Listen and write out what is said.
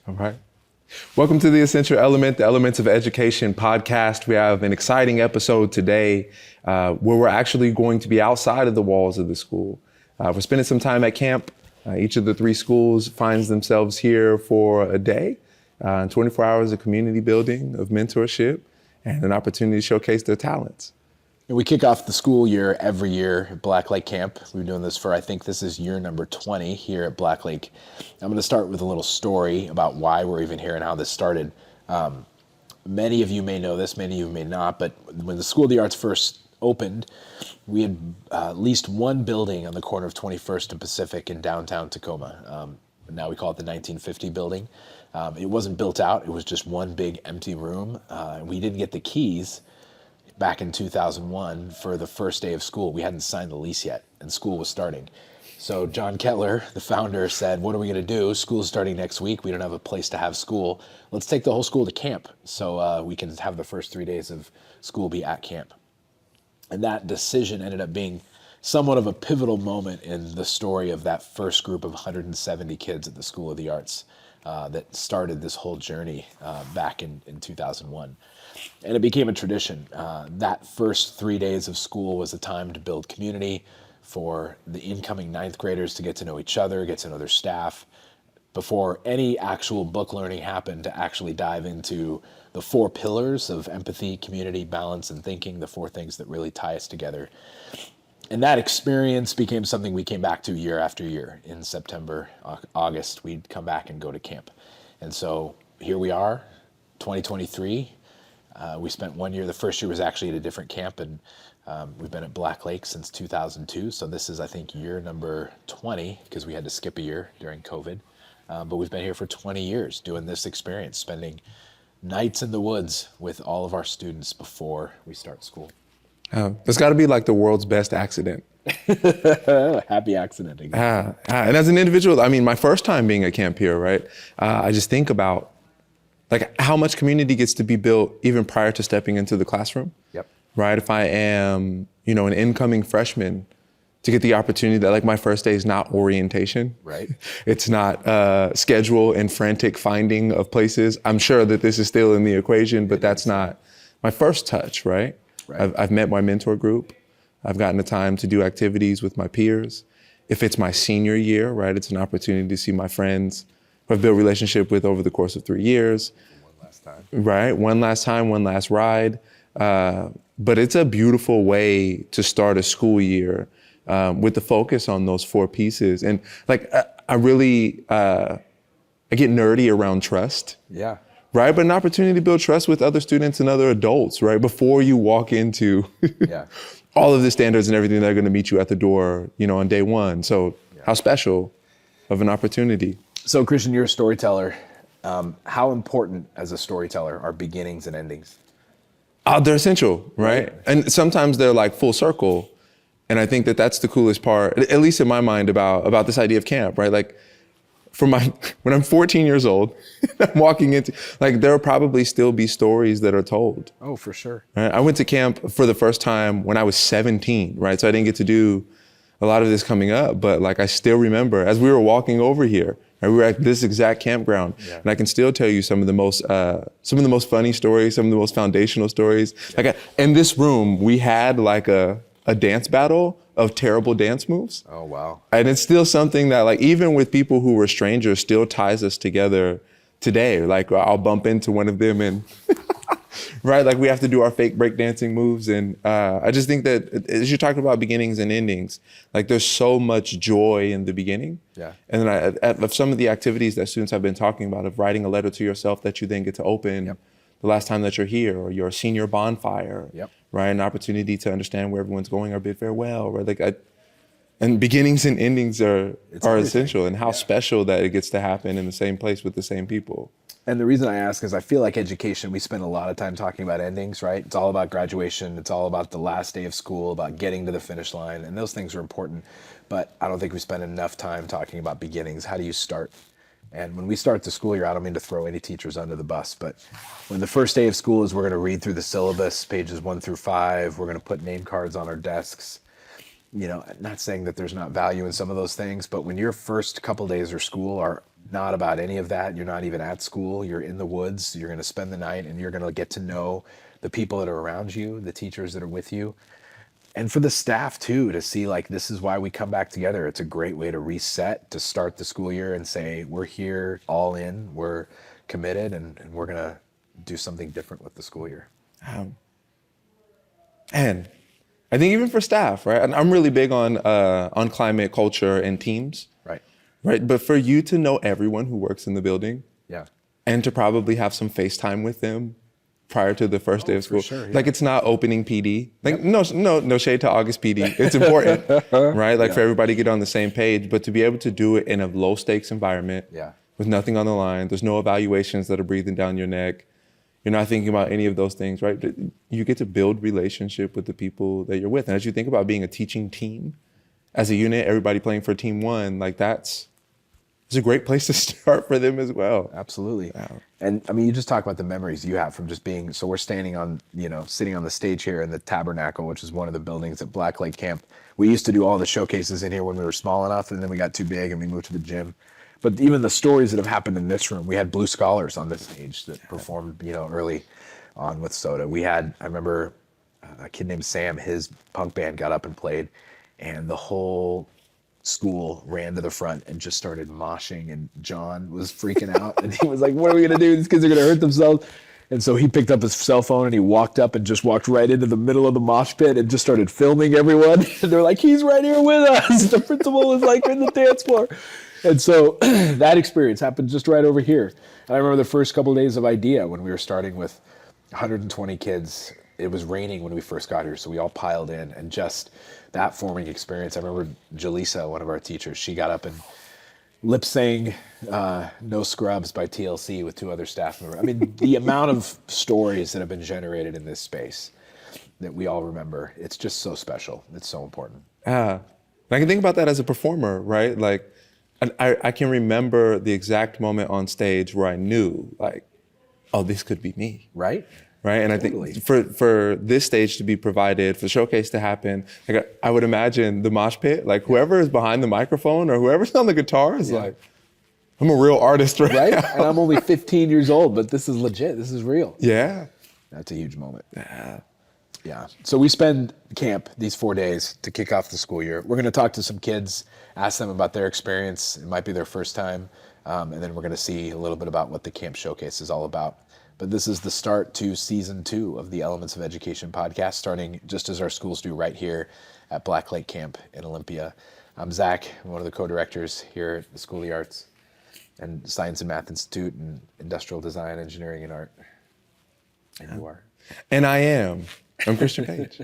All right. Welcome to the Essential Element, the Elements of Education podcast. We have an exciting episode today where we're actually going to be outside of the walls of the school. We're spending some time at camp. Each of the three schools finds themselves here for a day, 24 hours of community building, of mentorship, and an opportunity to showcase their talents. And we kick off the school year every year at Black Lake Camp. We've been doing this for, I think this is year number 20 here at Black Lake. I'm going to start with a little story about why we're even here and how this started. Many of you may know this, many of you may not, but when the School of the Arts first opened, we had at least one building on the corner of 21st and Pacific in downtown Tacoma. Now we call it the 1950 building. It wasn't built out, it was just one big empty room. We didn't get the keys back in 2001 for the first day of school. We hadn't signed the lease yet, and school was starting. So John Kettler, the founder, said, what are we going to do? School's starting next week. We don't have a place to have school. Let's take the whole school to camp so we can have the first 3 days of school be at camp. And that decision ended up being somewhat of a pivotal moment in the story of that first group of 170 kids at the School of the Arts that started this whole journey back in 2001. And it became a tradition. That first 3 days of school was a time to build community for the incoming ninth graders to get to know each other, get to know their staff, before any actual book learning happened, to actually dive into the four pillars of empathy, community, balance, and thinking, the four things that really tie us together. And that experience became something we came back to year after year. In September, August, we'd come back and go to camp. And so here we are, 2023. We spent 1 year, the first year was actually at a different camp, and we've been at Black Lake since 2002. So this is, I think, year number 20, because we had to skip a year during COVID. But we've been here for 20 years doing this experience, spending nights in the woods with all of our students before we start school. It's got to be like the world's best accident. Happy accident. And as an individual, I mean, my first time being at camp here, right? I just think about like how much community gets to be built even prior to stepping into the classroom. Yep. Right? If I am, an incoming freshman, to get the opportunity that like my first day is not orientation. Right. It's not schedule and frantic finding of places. I'm sure that this is still in the equation, but that's not my first touch, right? Right. I've met my mentor group. I've gotten the time to do activities with my peers. If it's my senior year, right, it's an opportunity to see my friends who I've built a relationship with over the course of 3 years. One last time. Right, one last time, one last ride. But it's a beautiful way to start a school year with the focus on those four pieces. And like, I really, I get nerdy around trust. Yeah. Right, but an opportunity to build trust with other students and other adults, right? Before you walk into all of the standards and everything that are gonna meet you at the door, on day one. So how special of an opportunity. So Christian, you're a storyteller. How important as a storyteller are beginnings and endings? They're essential, right? And sometimes they're like full circle. And I think that that's the coolest part, at least in my mind, about this idea of camp, right? Like, when I'm 14 years old, I'm walking into, like, there'll probably still be stories that are told. Oh, for sure. Right? I went to camp for the first time when I was 17, right? So I didn't get to do a lot of this coming up, but like, I still remember as we were walking over here, right, we were at this exact campground, and I can still tell you some of the most funny stories, some of the most foundational stories. Yeah. Like in this room, we had like a dance battle of terrible dance moves. Oh, wow. And it's still something that like, even with people who were strangers, still ties us together today. Like I'll bump into one of them and, right, like we have to do our fake breakdancing moves. And I just think that as you're talking about beginnings and endings, like there's so much joy in the beginning. Yeah. And then at some of the activities that students have been talking about, of writing a letter to yourself that you then get to open the last time that you're here, or your senior bonfire. Right, an opportunity to understand where everyone's going, or bid farewell, right? Like, and beginnings and endings are essential, and how special that it gets to happen in the same place with the same people. And the reason I ask is I feel like education, we spend a lot of time talking about endings, right? It's all about graduation. It's all about the last day of school, about getting to the finish line, and those things are important. But I don't think we spend enough time talking about beginnings. How do you start? And when we start the school year, I don't mean to throw any teachers under the bus, but when the first day of school is, we're going to read through the syllabus, pages 1 through 5. We're going to put name cards on our desks. you know, not saying that there's not value in some of those things, but when your first couple days of school are not about any of that, you're not even at school, you're in the woods, you're going to spend the night and you're going to get to know the people that are around you, the teachers that are with you. And for the staff too, to see like, this is why we come back together. It's a great way to reset, to start the school year and say, we're here all in, we're committed, and we're going to do something different with the school year. And I think even for staff, right? And I'm really big on climate, culture, and teams. Right. Right. But for you to know everyone who works in the building, Yeah. and to probably have some FaceTime with them prior to the first day of school. sure, yeah. Like it's not opening PD. Like no shade to August PD. It's important, right? Like for everybody to get on the same page, but to be able to do it in a low stakes environment Yeah. with nothing on the line. There's no evaluations that are breathing down your neck. You're not thinking about any of those things, right? You get to build relationship with the people that you're with. And as you think about being a teaching team, as a unit, everybody playing for team one, like it's a great place to start for them as well. Absolutely. And I mean, you just talk about the memories you have from just being, so we're standing on, you know, sitting on the stage here in the Tabernacle, which is one of the buildings at Black Lake Camp. We used to do all the showcases in here when we were small enough, and then we got too big and we moved to the gym. But even the stories that have happened in this room, we had Blue Scholars on this stage that performed, you know, early on with Soda. We had, I remember a kid named Sam, his punk band got up and played, and the whole school ran to the front and just started moshing, and John was freaking out and he was like, what are we gonna do? These kids are gonna hurt themselves. And so he picked up his cell phone and he walked up and just walked right into the middle of the mosh pit and just started filming everyone. And they're like, he's right here with us. The principal is like in the dance floor. And so that experience happened just right over here. And I remember the first couple of days of IDEA when we were starting with 120 kids. It was raining when we first got here, so we all piled in, and just that forming experience. I remember Jaleesa, one of our teachers, she got up and lip sang No Scrubs by TLC with 2 other staff members. I mean, the amount of stories that have been generated in this space that we all remember, it's just so special. It's so important. I can think about that as a performer, right? Like, I can remember the exact moment on stage where I knew, like, oh, this could be me. Right? Right. And Totally. I think for this stage to be provided, for the showcase to happen, like I would imagine the mosh pit, like whoever is behind the microphone or whoever's on the guitar is like, I'm a real artist right now. And I'm only 15 years old, but this is legit. This is real. Yeah. That's a huge moment. Yeah. So we spend camp these 4 days to kick off the school year. We're going to talk to some kids, ask them about their experience. It might be their first time. And then we're going to see a little bit about what the camp showcase is all about. But this is the start to season 2 of the Elements of Education podcast, starting just as our schools do right here at Black Lake Camp in Olympia. I'm Zach, I'm one of the co-directors here at the School of the Arts and Science and Math Institute and Industrial Design, Engineering, and Art. And you are. And I'm Christian Page.